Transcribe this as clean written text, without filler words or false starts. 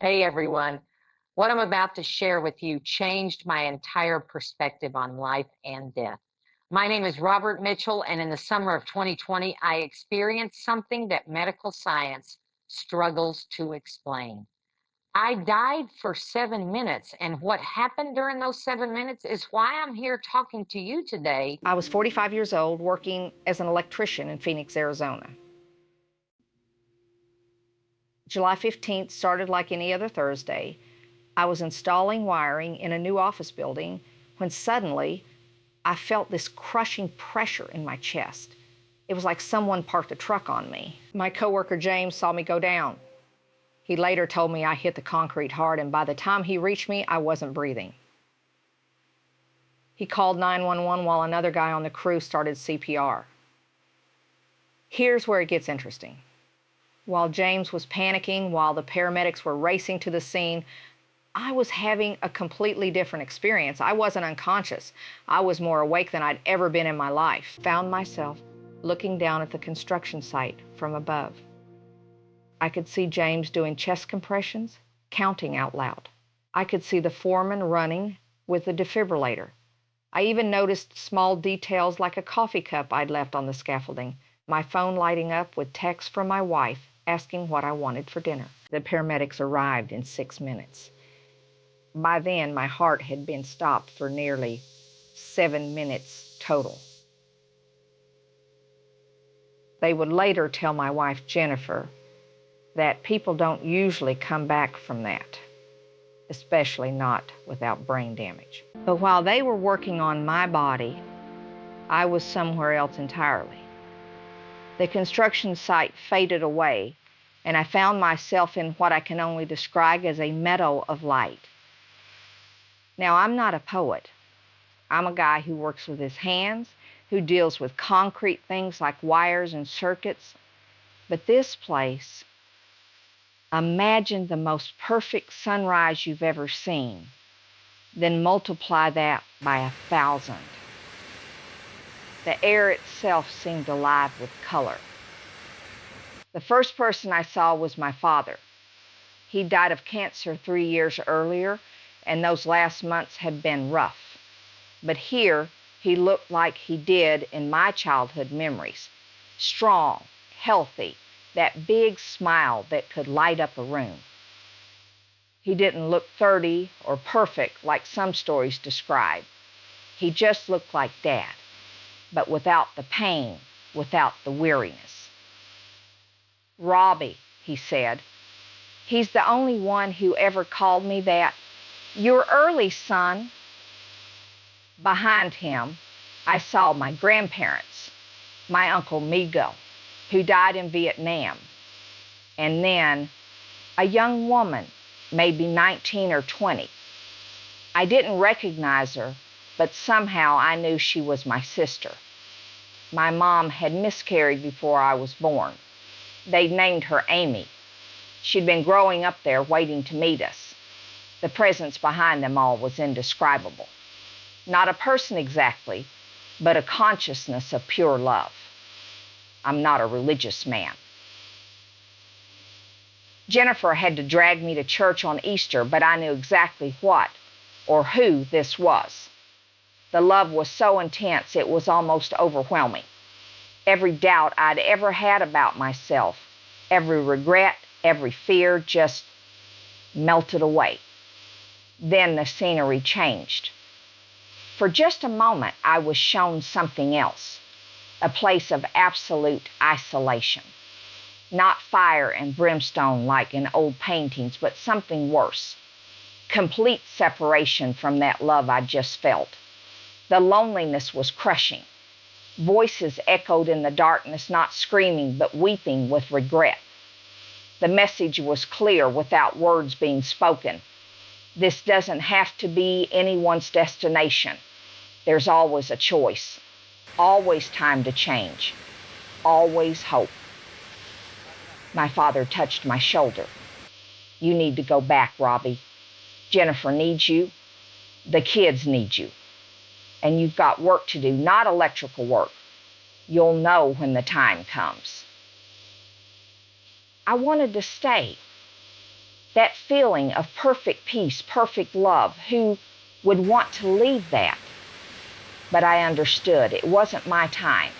Hey everyone. What I'm about to share with you changed my entire perspective on life and death. My name is Robert Mitchell, and in the summer of 2020, I experienced something that medical science struggles to explain. I died for 7 minutes, and what happened during those 7 minutes is why I'm here talking to you today. I was 45 years old working as an electrician in Phoenix, Arizona. July 15th started like any other Thursday. I was installing wiring in a new office building when suddenly I felt this crushing pressure in my chest. It was like someone parked a truck on me. My coworker James saw me go down. He later told me I hit the concrete hard, and by the time he reached me, I wasn't breathing. He called 911 while another guy on the crew started CPR. Here's where it gets interesting. While James was panicking, while the paramedics were racing to the scene, I was having a completely different experience. I wasn't unconscious. I was more awake than I'd ever been in my life. Found myself looking down at the construction site from above. I could see James doing chest compressions, counting out loud. I could see the foreman running with the defibrillator. I even noticed small details like a coffee cup I'd left on the scaffolding, my phone lighting up with texts from my wife asking what I wanted for dinner. The paramedics arrived in 6 minutes. By then, my heart had been stopped for nearly 7 minutes total. They would later tell my wife, Jennifer, that people don't usually come back from that, especially not without brain damage. But while they were working on my body, I was somewhere else entirely. The construction site faded away, and I found myself in what I can only describe as a meadow of light. Now, I'm not a poet. I'm a guy who works with his hands, who deals with concrete things like wires and circuits. But this place, imagine the most perfect sunrise you've ever seen, then multiply that by 1,000. The air itself seemed alive with color. The first person I saw was my father. He died of cancer 3 years earlier, and those last months had been rough. But here, he looked like he did in my childhood memories. Strong, healthy, that big smile that could light up a room. He didn't look 30 or perfect like some stories describe. He just looked like Dad, but without the pain, without the weariness. Robbie, he said. He's the only one who ever called me that. You're early, son. Behind him, I saw my grandparents, my Uncle Migo, who died in Vietnam, and then a young woman, maybe 19 or 20. I didn't recognize her, but somehow I knew she was my sister. My mom had miscarried before I was born. They'd named her Amy. She'd been growing up there waiting to meet us. The presence behind them all was indescribable. Not a person exactly, but a consciousness of pure love. I'm not a religious man. Jennifer had to drag me to church on Easter, but I knew exactly what or who this was. The love was so intense it was almost overwhelming. Every doubt I'd ever had about myself, every regret, every fear just melted away. Then the scenery changed. For just a moment, I was shown something else, a place of absolute isolation. Not fire and brimstone like in old paintings, but something worse. Complete separation from that love I just felt. The loneliness was crushing. Voices echoed in the darkness, not screaming, but weeping with regret. The message was clear without words being spoken. This doesn't have to be anyone's destination. There's always a choice, always time to change, always hope. My father touched my shoulder. You need to go back, Robbie. Jennifer needs you. The kids need you. And you've got work to do, not electrical work. You'll know when the time comes. I wanted to stay. That feeling of perfect peace, perfect love. Who would want to leave that? But I understood it wasn't my time.